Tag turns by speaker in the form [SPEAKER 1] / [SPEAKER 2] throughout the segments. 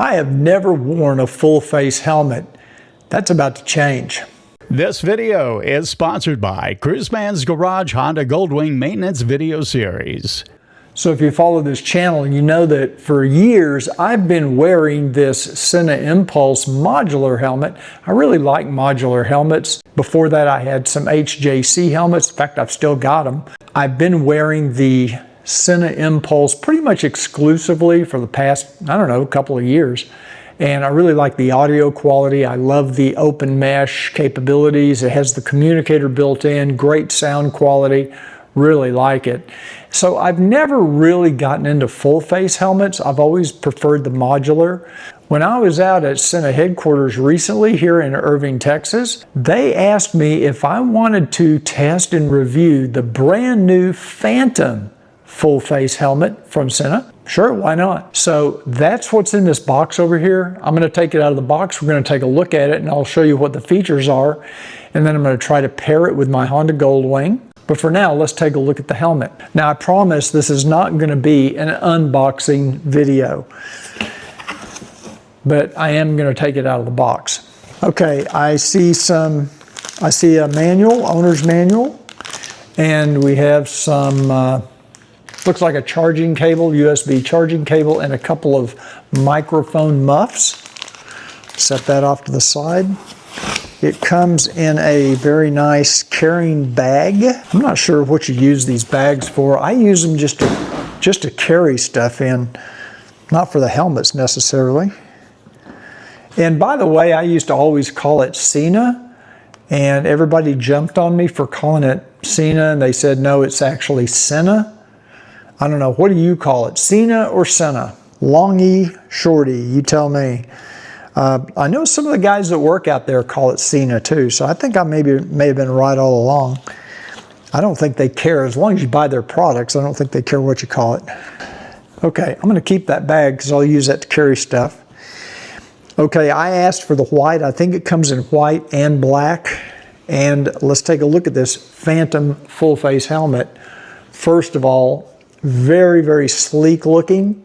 [SPEAKER 1] I have never worn a full face helmet. That's about to change.
[SPEAKER 2] This video is sponsored by Cruiseman's Garage Honda Goldwing Maintenance Video Series.
[SPEAKER 1] So if you follow this channel, you know that for years I've been wearing this Sena Impulse modular helmet. I really like modular helmets. Before that I had some HJC helmets. In fact, I've still got them. I've been wearing the Sena Impulse pretty much exclusively for the past, I don't know, couple of years. And I really like the audio quality. I love the open mesh capabilities. It has the communicator built in, great sound quality. Really like it. So I've never really gotten into full face helmets. I've always preferred the modular. When I was out at Sena headquarters recently here in Irving, Texas, they asked me if I wanted to test and review the brand new Phantom full face helmet from Sena. Sure, why not? So that's what's in this box over here. I'm going to take it out of the box. We're going to take a look at it and I'll show you what the features are. And then I'm going to try to pair it with my Honda Goldwing. But for now, let's take a look at the helmet. Now, I promise this is not going to be an unboxing video, but I am going to take it out of the box. Okay, I see a manual, owner's manual, and we have some, looks like a charging cable, USB charging cable, and a couple of microphone muffs. Set that off to the side. It comes in a very nice carrying bag. I'm not sure what you use these bags for. I use them just to carry stuff in, not for the helmets necessarily. And by the way, I used to always call it Sena, and everybody jumped on me for calling it Sena, and they said, no, it's actually Sena. I don't know, what do you call it? Sena or Sena? Long E, short E, you tell me. I know some of the guys that work out there call it Sena too, so I think I may have been right all along. I don't think they care. As long as you buy their products, I don't think they care what you call it. Okay, I'm going to keep that bag because I'll use that to carry stuff. Okay, I asked for the white. I think it comes in white and black. And let's take a look at this Phantom full face helmet. First of all, very, very sleek looking.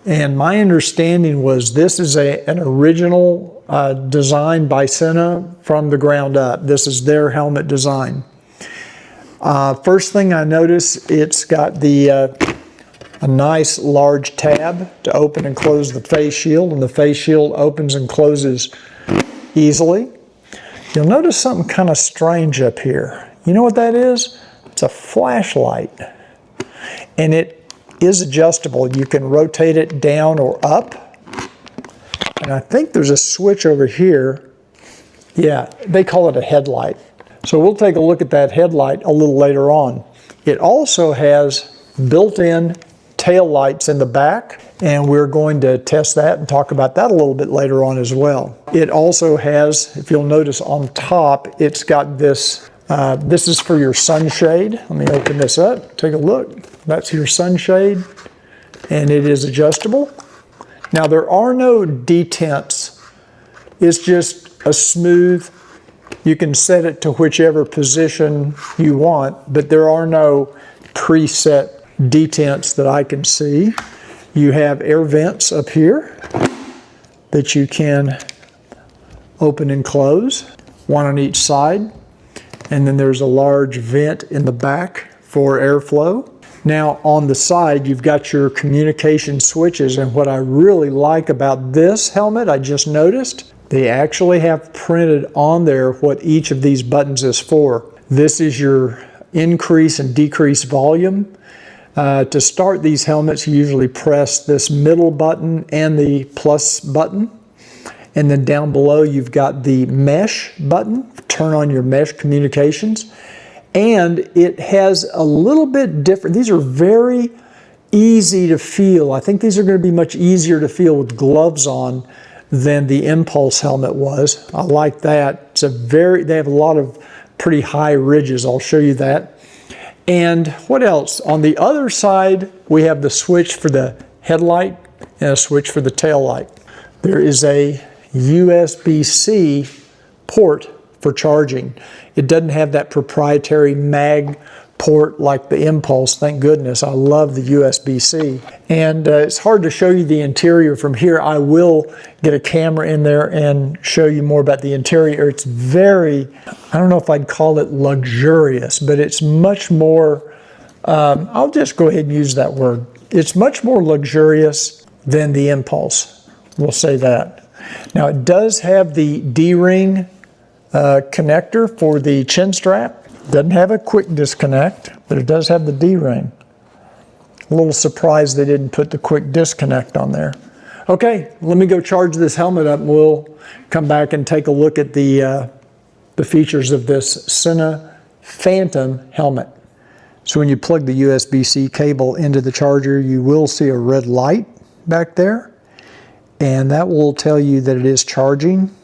[SPEAKER 1] And my understanding was this is an original design by Sena from the ground up. This is their helmet design. First thing I noticed, it's got a nice large tab to open and close the face shield, and the face shield opens and closes easily. You'll notice something kind of strange up here. You know what that is? It's a flashlight. And it is adjustable. You can rotate it down or up. And I think there's a switch over here. Yeah, they call it a headlight. So we'll take a look at that headlight a little later on. It also has built-in tail lights in the back, and we're going to test that and talk about that a little bit later on as well. It also has, if you'll notice on top, it's got this, this is for your sunshade. Let me open this up, take a look. That's your sunshade, and it is adjustable. Now there are no detents. It's just a smooth, you can set it to whichever position you want, but there are no preset detents that I can see. You have air vents up here that you can open and close, one on each side. And then there's a large vent in the back for airflow. Now on the side, you've got your communication switches, and what I really like about this helmet, I just noticed, they actually have printed on there what each of these buttons is for. This is your increase and decrease volume. To start these helmets, you usually press this middle button and the plus button. And then down below, you've got the mesh button, turn on your mesh communications. And it has a little bit different, these are very easy to feel. I think these are going to be much easier to feel with gloves on than the Impulse helmet was. I like that. They have a lot of pretty high ridges, I'll show you that. And what else? On the other side, we have the switch for the headlight and a switch for the tail light. There is a USB-C port for charging. It doesn't have that proprietary mag port like the Impulse. Thank goodness. I love the USB-C. And it's hard to show you the interior from here. I will get a camera in there and show you more about the interior. It's very, I don't know if I'd call it luxurious, but it's much more, I'll just go ahead and use that word. It's much more luxurious than the Impulse. We'll say that. Now it does have the D-ring connector for the chin strap. Doesn't have a quick disconnect, but it does have the D-ring. A little surprised they didn't put the quick disconnect on there. Okay, let me go charge this helmet up and we'll come back and take a look at the features of this Sena Phantom helmet. So when you plug the USB-C cable into the charger, you will see a red light back there, and that will tell you that it is charging.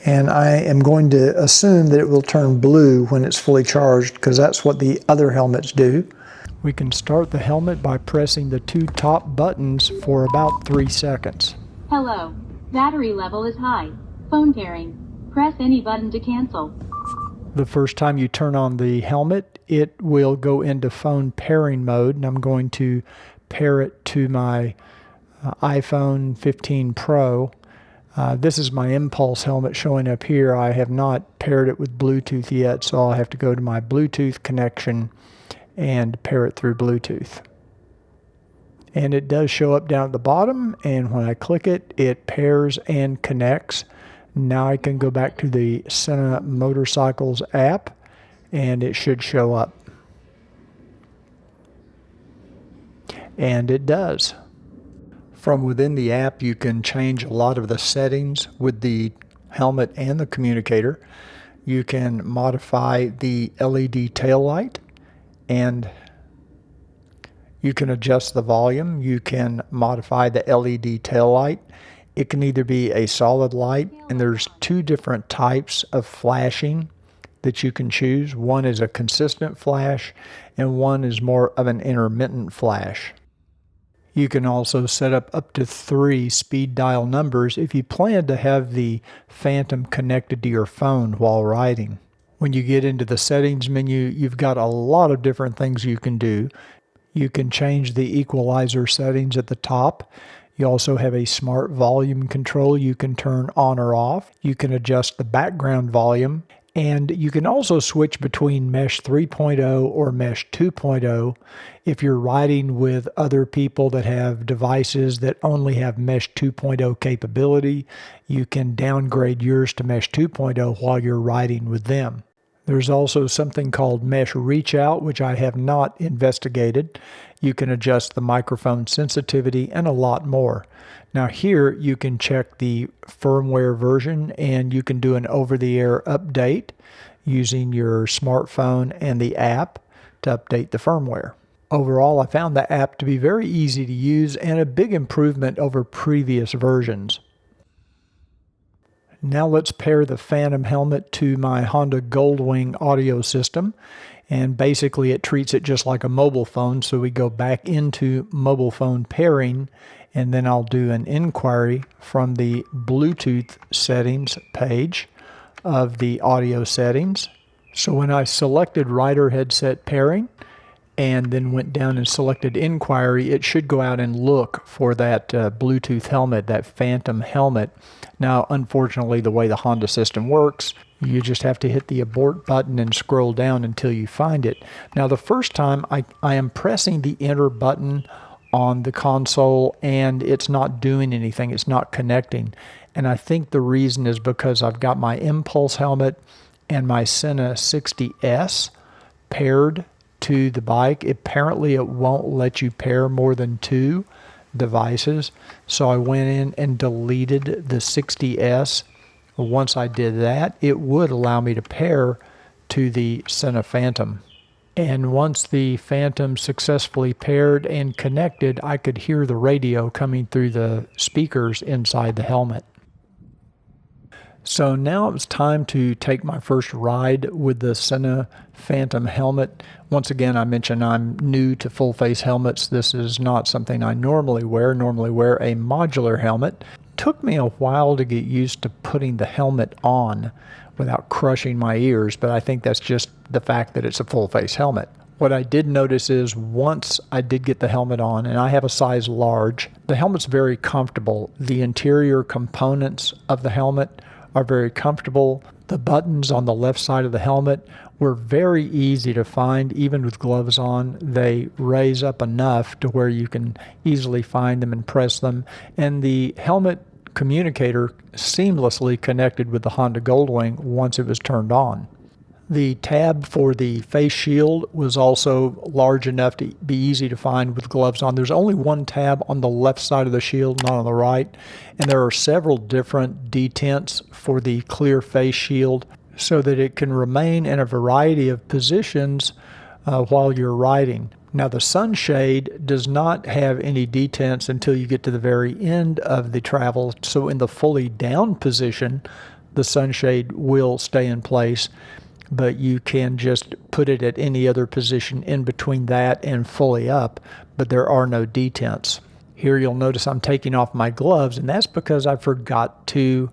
[SPEAKER 1] And I am going to assume that it will turn blue when it's fully charged, because that's what the other helmets do. We can start the helmet by pressing the two top buttons for about 3 seconds.
[SPEAKER 3] Hello. Battery level is high. Phone pairing. Press any button to cancel.
[SPEAKER 1] The first time you turn on the helmet, it will go into phone pairing mode, and I'm going to pair it to my iPhone 15 Pro. This is my Impulse helmet showing up here. I have not paired it with Bluetooth yet, so I'll have to go to my Bluetooth connection and pair it through Bluetooth. And it does show up down at the bottom, and when I click it, it pairs and connects. Now I can go back to the Sena Motorcycles app, and it should show up. And it does. From within the app, you can change a lot of the settings with the helmet and the communicator. You can modify the LED tail light, and you can adjust the volume. You can modify the LED tail light. It can either be a solid light, and there's 2 different types of flashing that you can choose. One is a consistent flash, and one is more of an intermittent flash. You can also set up to 3 speed dial numbers if you plan to have the Phantom connected to your phone while riding. When you get into the settings menu, you've got a lot of different things you can do. You can change the equalizer settings at the top. You also have a smart volume control you can turn on or off. You can adjust the background volume, and you can also switch between Mesh 3.0 or Mesh 2.0 if you're riding with other people that have devices that only have Mesh 2.0 capability. You can downgrade yours to Mesh 2.0 while you're riding with them. There's also something called Mesh Reach Out, which I have not investigated. You can adjust the microphone sensitivity and a lot more. Now here you can check the firmware version, and you can do an over-the-air update using your smartphone and the app to update the firmware. Overall, I found the app to be very easy to use and a big improvement over previous versions. Now let's pair the Phantom helmet to my Honda Goldwing audio system, and basically it treats it just like a mobile phone, so we go back into mobile phone pairing, and then I'll do an inquiry from the Bluetooth settings page of the audio settings. So when I selected rider headset pairing and then went down and selected inquiry, it should go out and look for that Bluetooth helmet, that Phantom helmet. Now, unfortunately, the way the Honda system works, you just have to hit the abort button and scroll down until you find it. Now, the first time I am pressing the enter button on the console, and it's not doing anything. It's not connecting. And I think the reason is because I've got my Impulse helmet and my Sena 60S paired to the bike. Apparently, it won't let you pair more than 2 devices. So I went in and deleted the 60S. Once I did that, it would allow me to pair to the Sena Phantom. And once the Phantom successfully paired and connected, I could hear the radio coming through the speakers inside the helmet. So now it's time to take my first ride with the Sena Phantom helmet. Once again, I mentioned I'm new to full face helmets. This is not something I normally wear. Normally wear a modular helmet. Took me a while to get used to putting the helmet on without crushing my ears, but I think that's just the fact that it's a full face helmet. What I did notice is once I did get the helmet on, and I have a size large, the helmet's very comfortable. The interior components of the helmet are very comfortable. The buttons on the left side of the helmet were very easy to find, even with gloves on. They raise up enough to where you can easily find them and press them. And the helmet communicator seamlessly connected with the Honda Goldwing once it was turned on. The tab for the face shield was also large enough to be easy to find with gloves on. There's only one tab on the left side of the shield, not on the right. And there are several different detents for the clear face shield so that it can remain in a variety of positions while you're riding. Now the sunshade does not have any detents until you get to the very end of the travel. So in the fully down position, the sunshade will stay in place, but you can just put it at any other position in between that and fully up, but there are no detents. Here you'll notice I'm taking off my gloves, and that's because I forgot to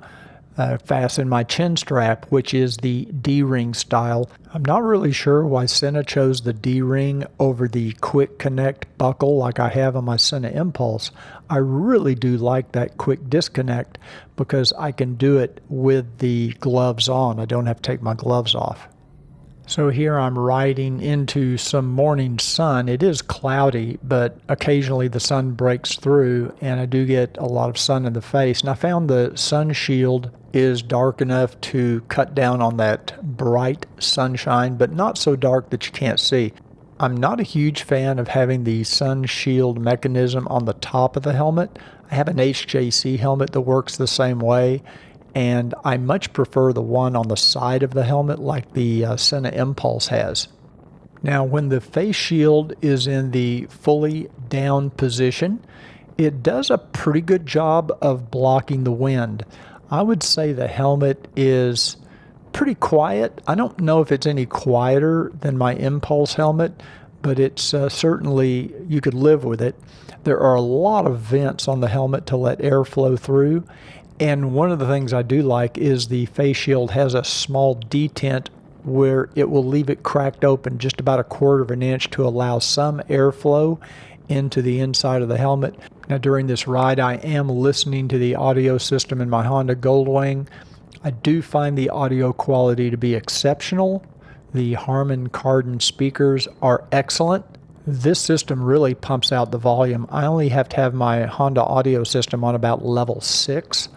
[SPEAKER 1] fasten my chin strap, which is the D-ring style. I'm not really sure why Sena chose the D-ring over the quick connect buckle like I have on my Sena Impulse. I really do like that quick disconnect because I can do it with the gloves on. I don't have to take my gloves off. So here I'm riding into some morning sun. It is cloudy, but occasionally the sun breaks through and I do get a lot of sun in the face. And I found the sun shield is dark enough to cut down on that bright sunshine, but not so dark that you can't see. I'm not a huge fan of having the sun shield mechanism on the top of the helmet. I have an HJC helmet that works the same way, and I much prefer the one on the side of the helmet like the Sena Impulse has. Now, when the face shield is in the fully down position, it does a pretty good job of blocking the wind. I would say the helmet is pretty quiet. I don't know if it's any quieter than my Impulse helmet, but it's certainly, you could live with it. There are a lot of vents on the helmet to let air flow through. And one of the things I do like is the face shield has a small detent where it will leave it cracked open just about 1/4 of an inch to allow some airflow into the inside of the helmet. Now during this ride, I am listening to the audio system in my Honda Goldwing. I do find the audio quality to be exceptional. The Harman Kardon speakers are excellent. This system really pumps out the volume. I only have to have my Honda audio system on about level 6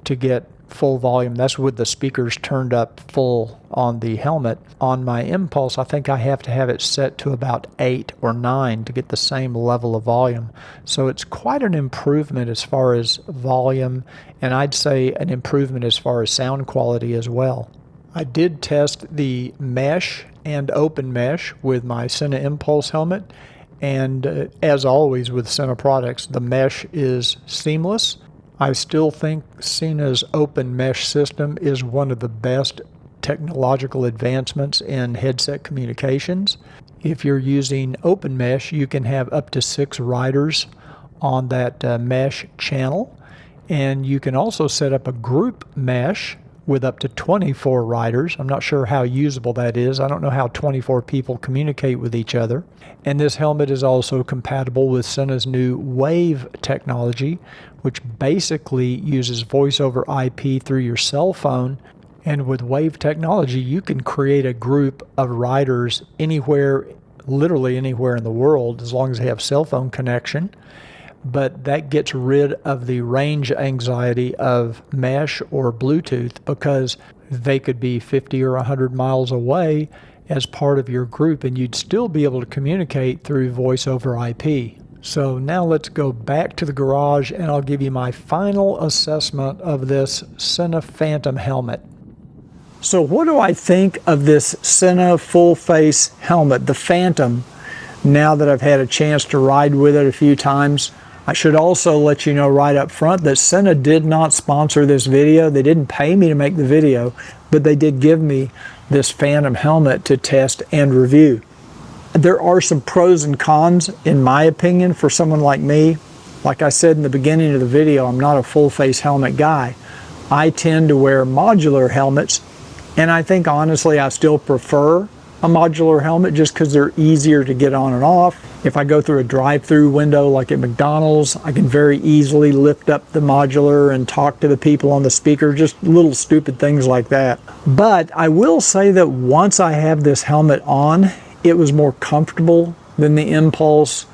[SPEAKER 1] to get full volume. That's with the speakers turned up full on the helmet. On my Impulse, I think I have to have it set to about 8 or 9 to get the same level of volume. So it's quite an improvement as far as volume, and I'd say an improvement as far as sound quality as well. I did test the mesh and open mesh with my Sena Impulse helmet, and as always with Sena products, the mesh is seamless. I still think Sena's open mesh system is one of the best technological advancements in headset communications. If you're using open mesh, you can have up to 6 riders on that mesh channel, and you can also set up a group mesh with up to 24 riders. I'm not sure how usable that is. I don't know how 24 people communicate with each other. And this helmet is also compatible with Sena's new Wave technology, which basically uses voice over IP through your cell phone. And with Wave technology, you can create a group of riders anywhere, literally anywhere in the world, as long as they have cell phone connection. But that gets rid of the range anxiety of mesh or Bluetooth, because they could be 50 or 100 miles away as part of your group and you'd still be able to communicate through voice over IP. So now let's go back to the garage and I'll give you my final assessment of this Sena Phantom helmet. So what do I think of this Sena full face helmet, the Phantom, now that I've had a chance to ride with it a few times? I should also let you know right up front that Sena did not sponsor this video. They didn't pay me to make the video, but they did give me this Phantom helmet to test and review. There are some pros and cons, in my opinion, for someone like me. Like I said in the beginning of the video, I'm not a full face helmet guy. I tend to wear modular helmets, and I think honestly I still prefer a modular helmet just because they're easier to get on and off. If I go through a drive-through window like at McDonald's, I can very easily lift up the modular and talk to the people on the speaker, just little stupid things like that. But I will say that once I have this helmet on, it was more comfortable than the Impulse,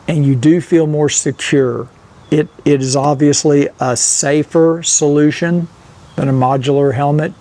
[SPEAKER 1] and you do feel more secure. It is obviously a safer solution than a modular helmet.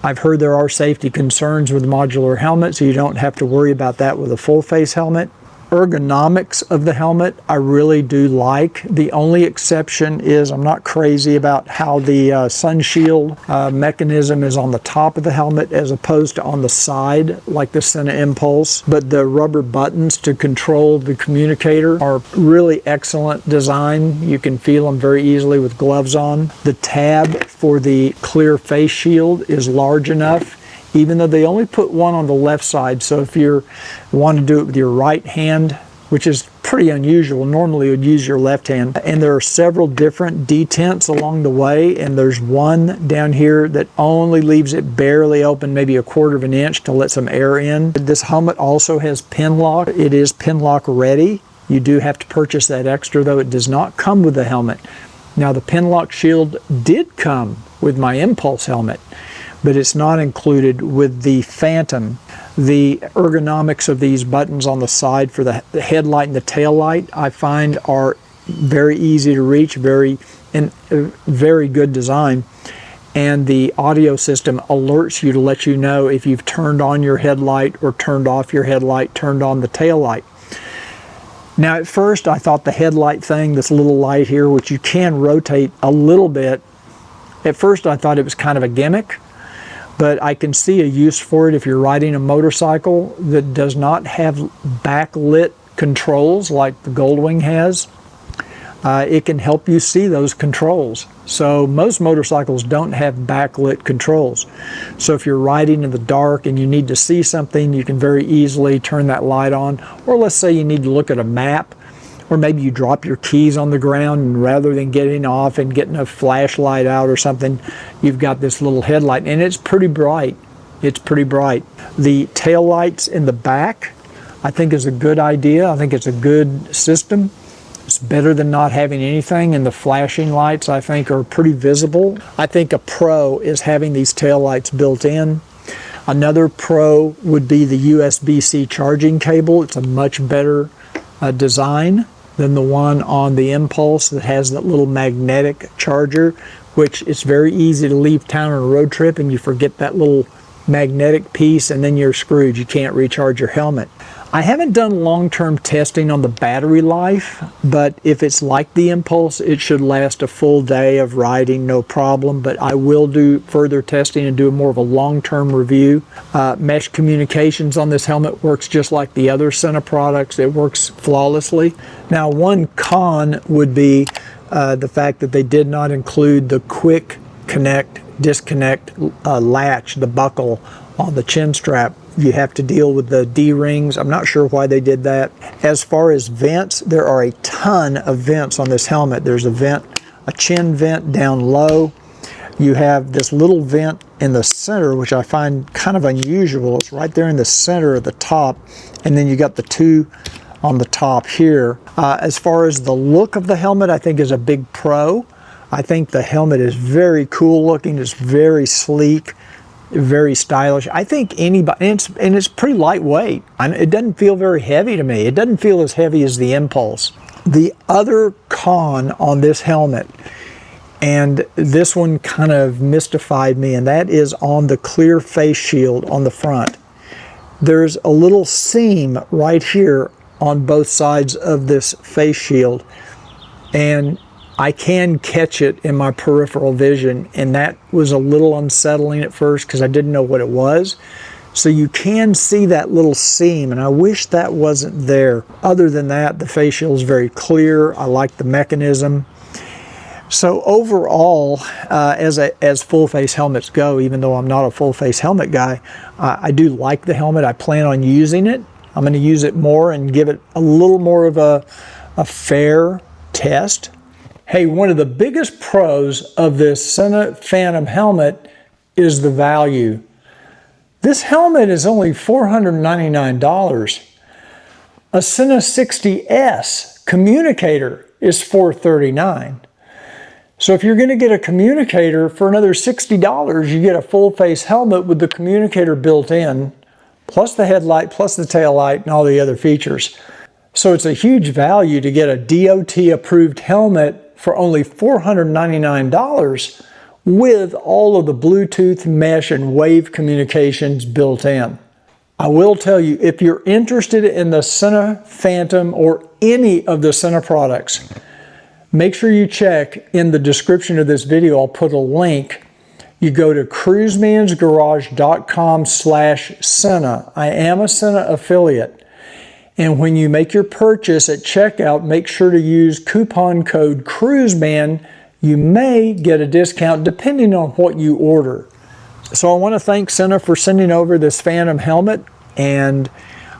[SPEAKER 1] I've heard there are safety concerns with modular helmets, so you don't have to worry about that with a full face helmet. Ergonomics of the helmet I really do like. The only exception is I'm not crazy about how the sun shield mechanism is on the top of the helmet as opposed to on the side like the Sena Impulse. But the rubber buttons to control the communicator are really excellent design. You can feel them very easily with gloves on. The tab for the clear face shield is large enough, even though they only put one on the left side. So if you want to do it with your right hand, which is pretty unusual, normally you would use your left hand. And there are several different detents along the way, and there's one down here that only leaves it barely open, maybe 1/4 of an inch to let some air in. This helmet also has pin lock. It is pin lock ready. You do have to purchase that extra, though it does not come with the helmet. Now the pin lock shield did come with my Impulse helmet, but it's not included with the Phantom. The ergonomics of these buttons on the side for the headlight and the tail light I find are very easy to reach, very good design. And the audio system alerts you to let you know if you've turned on your headlight or turned off your headlight, turned on the tail light. Now at first I thought the headlight thing, this little light here, which you can rotate a little bit, at first I thought it was kind of a gimmick. But I can see a use for it if you're riding a motorcycle that does not have backlit controls like the Goldwing has. It can help you see those controls. So most motorcycles don't have backlit controls. So if you're riding in the dark and you need to see something, you can very easily turn that light on. Or let's say you need to look at a map, or maybe you drop your keys on the ground, and rather than getting off and getting a flashlight out or something, you've got this little headlight, and it's pretty bright. It's pretty bright. The tail lights in the back, I think, is a good idea. I think it's a good system. It's better than not having anything, and the flashing lights, I think, are pretty visible. I think a pro is having these tail lights built in. Another pro would be the USB-C charging cable. It's a much better design than the one on the Impulse that has that little magnetic charger, which it's very easy to leave town on a road trip and you forget that little magnetic piece and then you're screwed. You can't recharge your helmet. I haven't done long-term testing on the battery life, but if it's like the Impulse, it should last a full day of riding, no problem. But I will do further testing and do more of a long-term review. Mesh communications on this helmet works just like the other Sena products. It works flawlessly. Now, one con would be the fact that they did not include the quick connect, disconnect latch, the buckle on the chin strap. You have to deal with the D-rings. I'm not sure why they did that. As far as vents, there are a ton of vents on this helmet. There's a vent, a chin vent down low. You have this little vent in the center, which I find kind of unusual. It's right there in the center of the top, and then you got the two on the top here. As far as the look of the helmet, I think is a big pro. I think the helmet is very cool looking. It's very sleek, very stylish. I think anybody, and it's pretty lightweight. It doesn't feel very heavy to me. It doesn't feel as heavy as the Impulse. The other con on this helmet, and this one kind of mystified me, and that is on the clear face shield on the front. There's a little seam right here on both sides of this face shield, and I can catch it in my peripheral vision, and that was a little unsettling at first because I didn't know what it was. So you can see that little seam, and I wish that wasn't there. Other than that, the face shield is very clear. I like the mechanism. So overall, as full face helmets go, even though I'm not a full face helmet guy, I do like the helmet. I plan on using it. I'm going to use it more and give it a little more of a fair test. Hey, one of the biggest pros of this Sena Phantom helmet is the value. This helmet is only $499. A Sena 60S communicator is $439. So if you're going to get a communicator for another $60, you get a full face helmet with the communicator built in, plus the headlight, plus the tail light, and all the other features. So it's a huge value to get a DOT approved helmet for only $499 with all of the Bluetooth, mesh, and wave communications built in. I will tell you, if you're interested in the Sena Phantom or any of the Sena products, make sure you check in the description of this video. I'll put a link. You go to cruisemansgarage.com/Sena. I am a Sena affiliate. And when you make your purchase at checkout, make sure to use coupon code Cruiseman. You may get a discount depending on what you order. So I want to thank Sena for sending over this Phantom helmet, and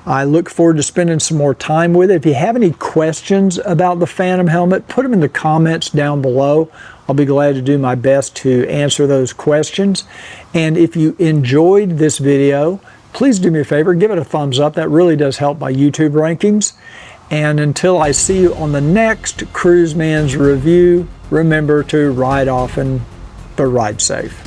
[SPEAKER 1] I look forward to spending some more time with it. If you have any questions about the Phantom helmet, put them in the comments down below. I'll be glad to do my best to answer those questions. And if you enjoyed this video, please do me a favor, give it a thumbs up. That really does help my YouTube rankings. And until I see you on the next Cruiseman's review, remember to ride often, but ride safe.